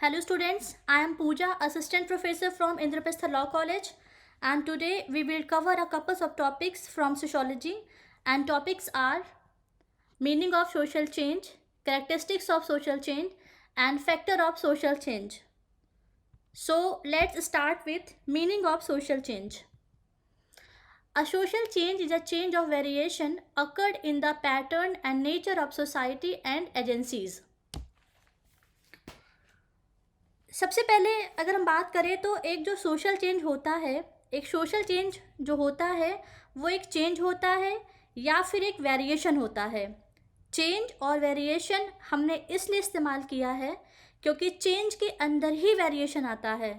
Hello students, I am Pooja, Assistant Professor from Indraprastha Law College, and today we will cover a couple of topics from sociology, and topics are meaning of social change, characteristics of social change, and factor of social change. So let's start with meaning of social change. A social change is a change of variation occurred in the pattern and nature of society and agencies. सबसे पहले अगर हम बात करें तो एक जो social change होता है, एक सोशल चेंज जो होता है वो एक चेंज होता है या फिर एक वेरिएशन होता है। चेंज और वेरिएशन हमने इसलिए इस्तेमाल किया है क्योंकि चेंज के अंदर ही वेरिएशन आता है,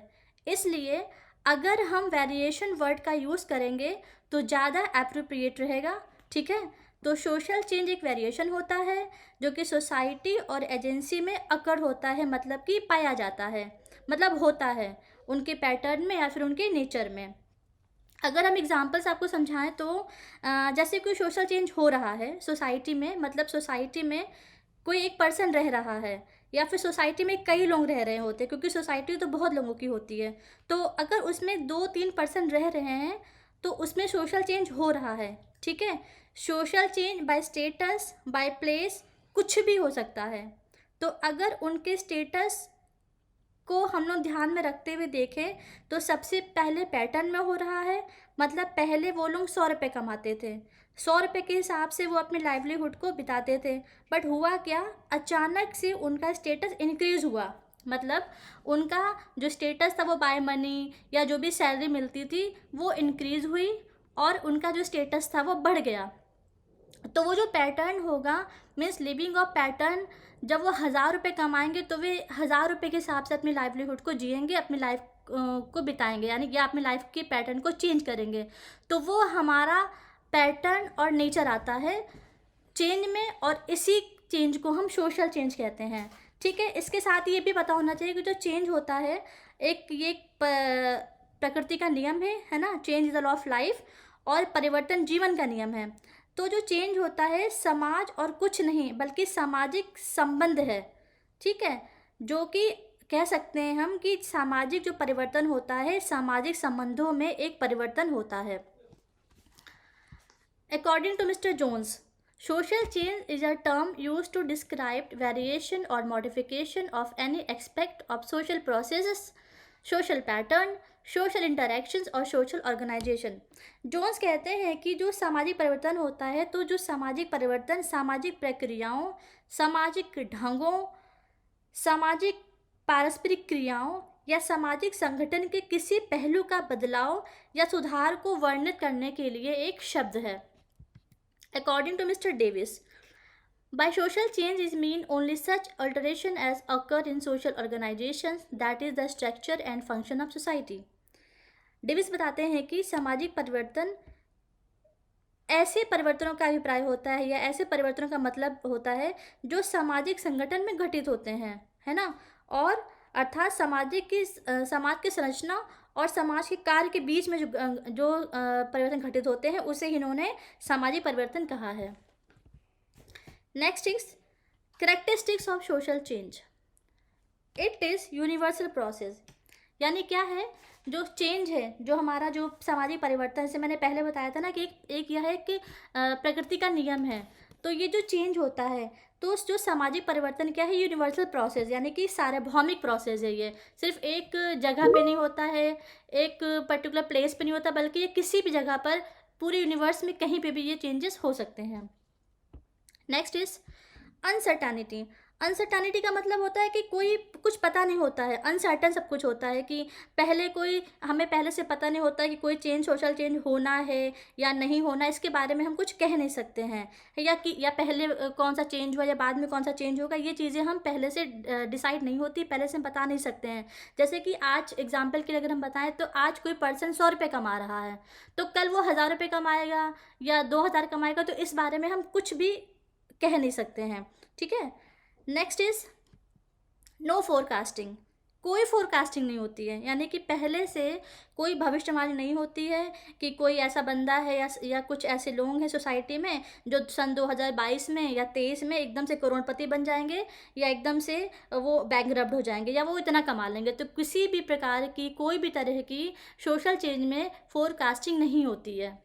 इसलिए अगर हम वेरिएशन वर्ड का यूज़ करेंगे तो ज़्यादा एप्रोप्रिएट रहेगा। ठीक है, तो सोशल चेंज एक वेरिएशन होता है जो कि सोसाइटी और एजेंसी में अकर होता है, मतलब कि पाया जाता है, मतलब होता है उनके पैटर्न में या फिर उनके नेचर में। अगर हम एग्जांपल्स आपको समझाएं तो जैसे कोई सोशल चेंज हो रहा है सोसाइटी में, मतलब सोसाइटी में कोई एक पर्सन रह रहा है या फिर सोसाइटी में कई लोग रह रहे होते हैं, क्योंकि सोसाइटी तो बहुत लोगों की होती है। तो अगर उसमें 2-3 पर्सन रह रहे हैं तो उसमें सोशल चेंज हो रहा है। ठीक है, social change by status, by place, कुछ भी हो सकता है। तो अगर उनके स्टेटस को हम लोग ध्यान में रखते हुए देखें तो सबसे पहले पैटर्न में हो रहा है, मतलब पहले वो लोग 100 रुपये कमाते थे, 100 रुपये के हिसाब से वो अपने लाइवलीहुड को बिताते थे। बट हुआ क्या, अचानक से उनका स्टेटस इंक्रीज़ हुआ, मतलब उनका जो स्टेटस था वो बाय मनी या जो भी सैलरी मिलती थी वो इंक्रीज़ हुई और उनका जो स्टेटस था वो बढ़ गया। तो वो जो पैटर्न होगा, मीन्स लिविंग ऑफ पैटर्न, जब वो 1000 रुपये कमाएंगे तो वे 1000 रुपये के हिसाब से अपनी लाइवलीहुड को जिएंगे, अपनी लाइफ को बिताएंगे, यानी कि अपनी लाइफ के पैटर्न को चेंज करेंगे। तो वो हमारा पैटर्न और नेचर आता है चेंज में, और इसी चेंज को हम सोशल चेंज कहते हैं। ठीक है, इसके साथ ये भी पता होना चाहिए कि जो चेंज होता है ये प्रकृति का नियम है ना, change is the law of life, और परिवर्तन जीवन का नियम है। तो जो चेंज होता है समाज और कुछ नहीं बल्कि सामाजिक संबंध है। ठीक है, जो कि कह सकते हैं हम कि सामाजिक जो परिवर्तन होता है सामाजिक संबंधों में एक परिवर्तन होता है। According to mister Jones, social change is a term used to describe variation or modification of any aspect of social processes, social pattern, social interactions और सोशल ऑर्गेनाइजेशन। जोन्स कहते हैं कि जो सामाजिक परिवर्तन होता है, तो जो सामाजिक परिवर्तन सामाजिक प्रक्रियाओं, सामाजिक ढंगों, सामाजिक पारस्परिक क्रियाओं या सामाजिक संगठन के किसी पहलू का बदलाव या सुधार को वर्णित करने के लिए एक शब्द है। According to Mr. Davis, by social change is mean only such alteration as occur in social organizations, that is the structure and function of society. Davis बताते हैं कि सामाजिक परिवर्तन ऐसे परिवर्तनों का अभिप्राय होता है या ऐसे परिवर्तनों का मतलब होता है जो सामाजिक संगठन में घटित होते हैं, है ना, और अर्थात समाज की संरचना और समाज के कार्य के बीच में जो परिवर्तन घटित होते हैं उसे इन्होंने सामाजिक परिवर्तन कहा है। Next is characteristics of social change. It is universal process, यानी क्या है, जो चेंज है, जो हमारा जो सामाजिक परिवर्तन, जैसे मैंने पहले बताया था ना कि एक यह है कि प्रकृति का नियम है। तो ये जो चेंज होता है, तो जो सामाजिक परिवर्तन क्या है, यूनिवर्सल प्रोसेस, यानी कि सार्वभौमिक प्रोसेस है। ये सिर्फ एक जगह पे नहीं होता है, एक पर्टिकुलर प्लेस पे नहीं होता, बल्कि ये किसी भी जगह पर पूरे यूनिवर्स में कहीं पे भी ये चेंजेस हो सकते हैं। Next is uncertainty. अनसर्टेनिटी का मतलब होता है कि कोई कुछ पता नहीं होता है, अनसर्टन सब कुछ होता है, कि हमें पहले से पता नहीं होता कि कोई चेंज, सोशल चेंज होना है या नहीं होना, इसके बारे में हम कुछ कह नहीं सकते हैं, या पहले कौन सा चेंज हुआ या बाद में कौन सा चेंज होगा, ये चीज़ें हम पहले से डिसाइड नहीं होती, पहले से हम बता नहीं सकते हैं। जैसे कि आज एग्जाम्पल के लिए अगर हम बताएं तो आज कोई पर्सन 100 रुपये कमा रहा है, तो कल वो 1000 रुपये कमाएगा या 2000 कमाएगा, तो इस बारे में हम कुछ भी कह नहीं सकते हैं। ठीक है, नेक्स्ट इज नो फोरकास्टिंग। कोई फोरकास्टिंग नहीं होती है, यानी कि पहले से कोई भविष्यवाणी नहीं होती है कि कोई ऐसा बंदा है या कुछ ऐसे लोग हैं सोसाइटी में जो सन 2022 में या 23 में एकदम से करोड़पति बन जाएंगे, या एकदम से वो बैंकरप्ट हो जाएंगे, या वो इतना कमा लेंगे। तो किसी भी प्रकार की कोई भी तरह की सोशल चेंज में फोरकास्टिंग नहीं होती है।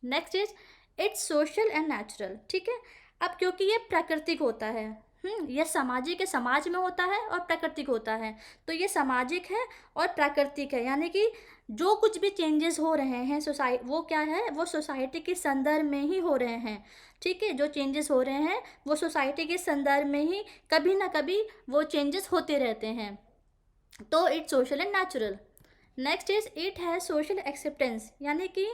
Next is it's social and natural. ठीक है, अब क्योंकि ये प्राकृतिक होता है, यह सामाजिक है, समाज में होता है, और प्राकृतिक होता है। तो ये सामाजिक है और प्राकृतिक है, यानी कि जो कुछ भी चेंजेस हो रहे हैं वो क्या है, वो सोसाइटी के संदर्भ में ही हो रहे हैं। ठीक है, जो चेंजेस हो रहे हैं वो सोसाइटी के संदर्भ में ही कभी ना कभी वो चेंजेस होते रहते हैं। तो it's social and natural. Next is it has social acceptance, यानी कि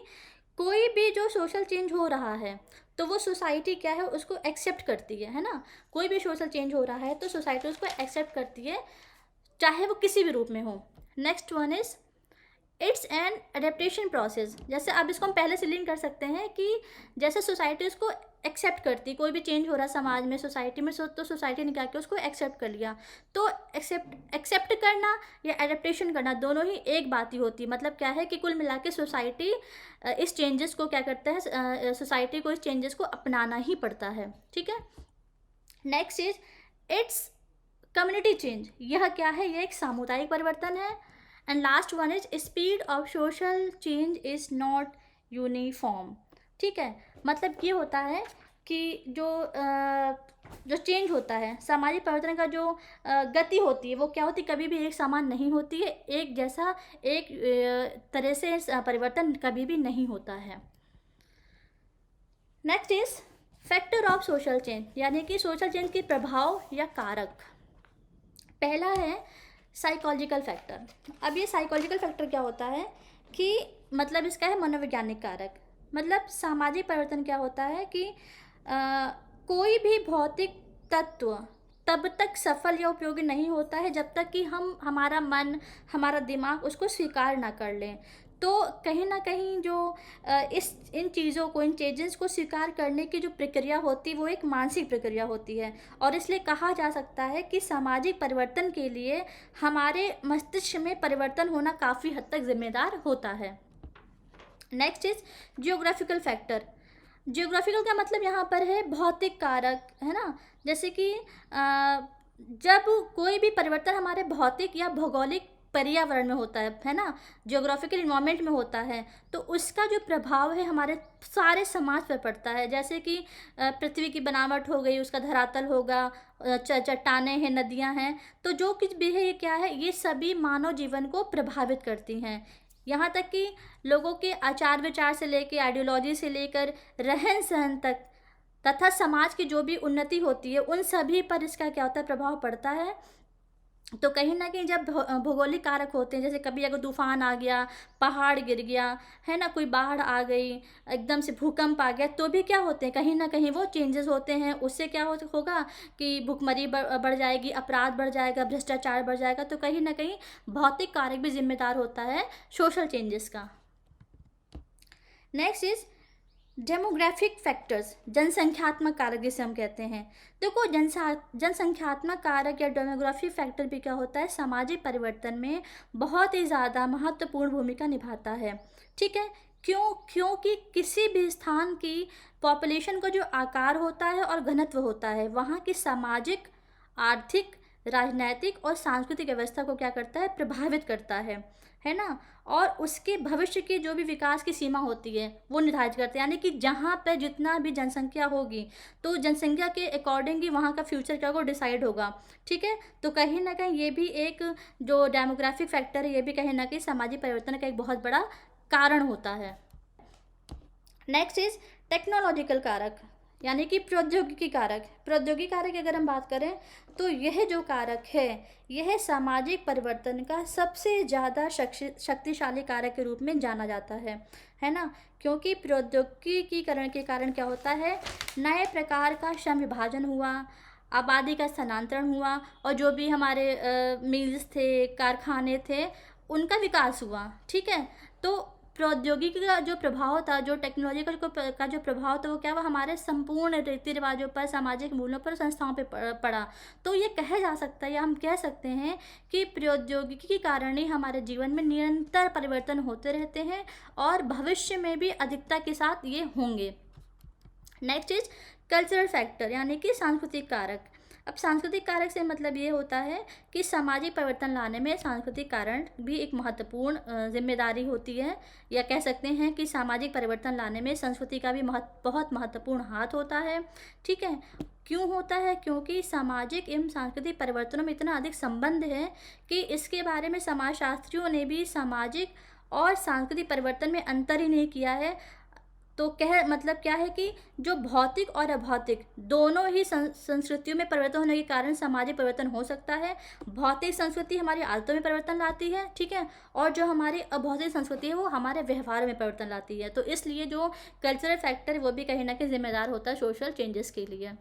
कोई भी जो सोशल चेंज हो रहा है तो वो सोसाइटी क्या है, उसको एक्सेप्ट करती है ना। कोई भी सोशल चेंज हो रहा है तो सोसाइटी उसको एक्सेप्ट करती है, चाहे वो किसी भी रूप में हो। Next one is it's an adaptation process. जैसे अब इसको हम पहले से लिंक कर सकते हैं कि जैसे सोसाइटी उसको एक्सेप्ट करती, कोई भी चेंज हो रहा है समाज में, सोसाइटी में, तो सोसाइटी ने क्या किया, उसको एक्सेप्ट कर लिया। तो एक्सेप्ट करना या एडेप्टेशन करना दोनों ही एक बात ही होती है। मतलब क्या है कि कुल मिला के सोसाइटी इस चेंजेस को क्या करता है, सोसाइटी को इस चेंजेस को अपनाना ही पड़ता है। ठीक है, next is it's community change. यह क्या है, यह एक सामुदायिक परिवर्तन है। And last one is speed of social change is not uniform. ठीक है, मतलब ये होता है कि जो चेंज होता है, सामाजिक परिवर्तन का जो गति होती है वो क्या होती है, कभी भी एक समान नहीं होती है, एक जैसा एक तरह से परिवर्तन कभी भी नहीं होता है। Next is factor of social change, यानी कि सोशल चेंज के प्रभाव या कारक। पहला है साइकोलॉजिकल फैक्टर। अब ये साइकोलॉजिकल फैक्टर क्या होता है कि मतलब इसका है मनोवैज्ञानिक कारक। मतलब सामाजिक परिवर्तन क्या होता है कि कोई भी भौतिक तत्व तब तक सफल या उपयोगी नहीं होता है जब तक कि हमारा मन, हमारा दिमाग उसको स्वीकार ना कर लें। तो कहीं ना कहीं जो इन चीज़ों को, इन चेंजेस को स्वीकार करने की जो प्रक्रिया होती है वो एक मानसिक प्रक्रिया होती है, और इसलिए कहा जा सकता है कि सामाजिक परिवर्तन के लिए हमारे मस्तिष्क में परिवर्तन होना काफ़ी हद तक जिम्मेदार होता है। Next is geographical factor. Geographical का मतलब यहाँ पर है भौतिक कारक, है ना। जैसे कि जब कोई भी परिवर्तन हमारे भौतिक या भौगोलिक पर्यावरण में होता है ना, जियोग्राफिकल इन्वायरमेंट में होता है, तो उसका जो प्रभाव है हमारे सारे समाज पर पड़ता है। जैसे कि पृथ्वी की बनावट हो गई, उसका धरातल होगा, चट्टानें हैं, नदियां हैं, तो जो कुछ भी है ये क्या है, ये सभी मानव जीवन को प्रभावित करती हैं। यहाँ तक कि लोगों के आचार विचार से लेकर, आइडियोलॉजी से लेकर, रहन सहन तक, तथा समाज की जो भी उन्नति होती है उन सभी पर इसका क्या होता है, प्रभाव पड़ता है। तो कहीं ना कहीं जब भौगोलिक कारक होते हैं, जैसे कभी अगर तूफान आ गया, पहाड़ गिर गया, है ना, कोई बाढ़ आ गई, एकदम से भूकंप आ गया, तो भी क्या होते हैं, कहीं ना कहीं वो चेंजेस होते हैं। उससे क्या होगा कि भुखमरी बढ़ जाएगी, अपराध बढ़ जाएगा, भ्रष्टाचार बढ़ जाएगा। तो कहीं ना कहीं भौतिक कारक भी जिम्मेदार होता है सोशल चेंजेस का। नेक्स्ट इज डेमोग्राफिक फैक्टर्स, जनसंख्यात्मक कारक जिसे हम कहते हैं। देखो जनसंख्यात्मक कारक या डेमोग्राफिक फैक्टर भी क्या होता है, सामाजिक परिवर्तन में बहुत ही ज़्यादा महत्वपूर्ण भूमिका निभाता है। ठीक है, क्योंकि किसी भी स्थान की पॉपुलेशन का जो आकार होता है और घनत्व होता है, वहाँ की सामाजिक, आर्थिक, राजनैतिक और सांस्कृतिक व्यवस्था को क्या करता है, प्रभावित करता है ना। और उसके भविष्य की जो भी विकास की सीमा होती है वो निर्धारित करते हैं, यानी कि जहाँ पर जितना भी जनसंख्या होगी तो जनसंख्या के अकॉर्डिंग ही वहाँ का फ्यूचर क्या होगा, डिसाइड होगा। ठीक है, तो कहीं ना कहीं ये भी एक जो डेमोग्राफिक फैक्टर है, ये भी कहीं ना कहीं सामाजिक परिवर्तन का एक बहुत बड़ा कारण होता है। नेक्स्ट इज टेक्नोलॉजिकल कारक, यानी कि प्रौद्योगिकी कारक। प्रौद्योगिकी कारक की अगर हम बात करें तो यह जो कारक है, यह सामाजिक परिवर्तन का सबसे ज़्यादा शक्तिशाली कारक के रूप में जाना जाता है ना। क्योंकि प्रौद्योगिकीकरण के कारण क्या होता है, नए प्रकार का श्रम विभाजन हुआ, आबादी का स्थानांतरण हुआ, और जो भी हमारे मिल्स थे, कारखाने थे, उनका विकास हुआ। ठीक है, तो प्रौद्योगिकी का जो प्रभाव था, जो टेक्नोलॉजी का जो प्रभाव था, वो क्या हुआ, हमारे संपूर्ण रीति रिवाजों पर, सामाजिक मूल्यों पर, संस्थाओं पे पड़ा। तो ये कहा जा सकता है, या हम कह सकते हैं कि प्रौद्योगिकी के कारण ही हमारे जीवन में निरंतर परिवर्तन होते रहते हैं और भविष्य में भी अधिकता के साथ ये होंगे। नेक्स्ट इज कल्चरल फैक्टर, यानी कि सांस्कृतिक कारक। अब सांस्कृतिक कारक से मतलब ये होता है कि सामाजिक परिवर्तन लाने में सांस्कृतिक कारण भी एक महत्वपूर्ण जिम्मेदारी होती है, या कह सकते हैं कि सामाजिक परिवर्तन लाने में संस्कृति का भी बहुत महत्वपूर्ण हाथ होता है। ठीक है, क्यों होता है? क्योंकि सामाजिक एवं सांस्कृतिक परिवर्तनों में इतना अधिक संबंध है कि इसके बारे में समाजशास्त्रियों ने भी सामाजिक और सांस्कृतिक परिवर्तन में अंतर ही नहीं किया है। तो मतलब क्या है कि जो भौतिक और अभौतिक दोनों ही संस्कृतियों में परिवर्तन होने के कारण सामाजिक परिवर्तन हो सकता है। भौतिक संस्कृति हमारी आदतों में परिवर्तन लाती है, ठीक है, और जो हमारी अभौतिक संस्कृति है वो हमारे व्यवहार में परिवर्तन लाती है। तो इसलिए जो कल्चरल फैक्टर है वो भी कहीं ना कहीं जिम्मेदार होता है सोशल चेंजेस के लिए।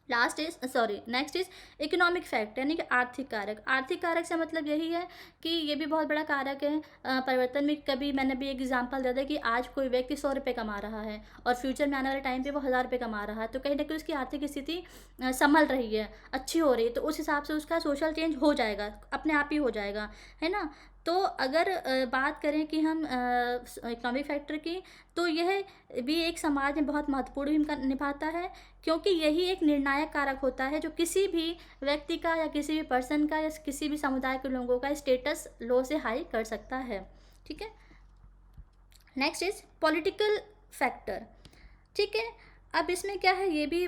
नेक्स्ट इज इकोनॉमिक फैक्टर, यानी कि आर्थिक कारक। आर्थिक कारक से मतलब यही है कि ये भी बहुत बड़ा कारक है परिवर्तन में। कभी मैंने भी एक एग्जांपल दिया था कि आज कोई व्यक्ति 100 रुपये कमा रहा है और फ्यूचर में आने वाले टाइम पे वो 1000 रुपये कमा रहा है, तो कहीं ना कहीं उसकी आर्थिक स्थिति संभल रही है, अच्छी हो रही है, तो उस हिसाब से उसका सोशल चेंज हो जाएगा, अपने आप ही हो जाएगा, है ना। तो अगर बात करें कि हम इकोनॉमिक फैक्टर की, तो यह भी एक समाज में बहुत महत्वपूर्ण भूमिका निभाता है, क्योंकि यही एक निर्णायक कारक होता है जो किसी भी व्यक्ति का या किसी भी पर्सन का या किसी भी समुदाय के लोगों का स्टेटस लो से हाई कर सकता है। ठीक है, नेक्स्ट इज पॉलिटिकल फैक्टर। ठीक है, अब इसमें क्या है, ये भी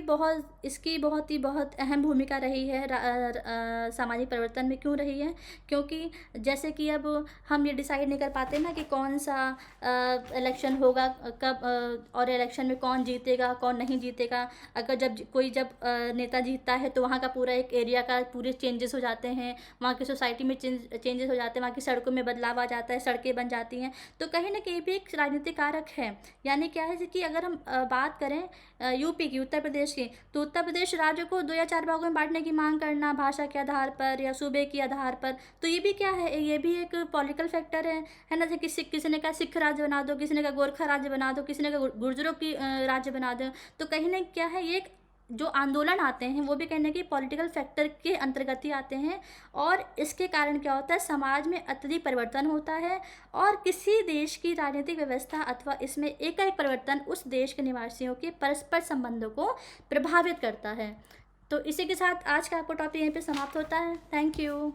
इसकी बहुत अहम भूमिका रही है सामाजिक परिवर्तन में। क्यों रही है? क्योंकि जैसे कि अब हम ये डिसाइड नहीं कर पाते ना कि कौन सा इलेक्शन होगा कब, और इलेक्शन में कौन जीतेगा कौन नहीं जीतेगा। अगर जब नेता जीतता है तो वहाँ का पूरा एक एरिया का पूरे चेंजेस हो जाते हैं, वहाँ की सोसाइटी में चेंजेस हो जाते हैं, वहाँ की सड़कों में बदलाव आ जाता है, सड़कें बन जाती हैं। तो कहीं ना कहीं भी एक राजनीतिक कारक है। यानी क्या है कि अगर हम बात करें यूपी की, उत्तर प्रदेश की, तो उत्तर प्रदेश राज्य को 2 या 4 भागों में बांटने की मांग करना भाषा के आधार पर या सूबे के आधार पर, तो ये भी क्या है, ये भी एक पॉलिटिकल फैक्टर है ना। जैसे किसी ने कहा सिख राज्य बना दो, किसी ने कहा गोरखा राज्य बना दो, किसी ने कहा गुर्जरों की राज्य बना दो। तो कहीं ना क्या है, ये जो आंदोलन आते हैं वो भी कहीं ना कहीं पॉलिटिकल फैक्टर के अंतर्गत ही आते हैं, और इसके कारण क्या होता है, समाज में अत्यधिक परिवर्तन होता है, और किसी देश की राजनीतिक व्यवस्था अथवा इसमें एकाएक परिवर्तन उस देश के निवासियों के परस्पर संबंधों को प्रभावित करता है। तो इसी के साथ आज का आपका टॉपिक यहीं पे समाप्त होता है। Thank you.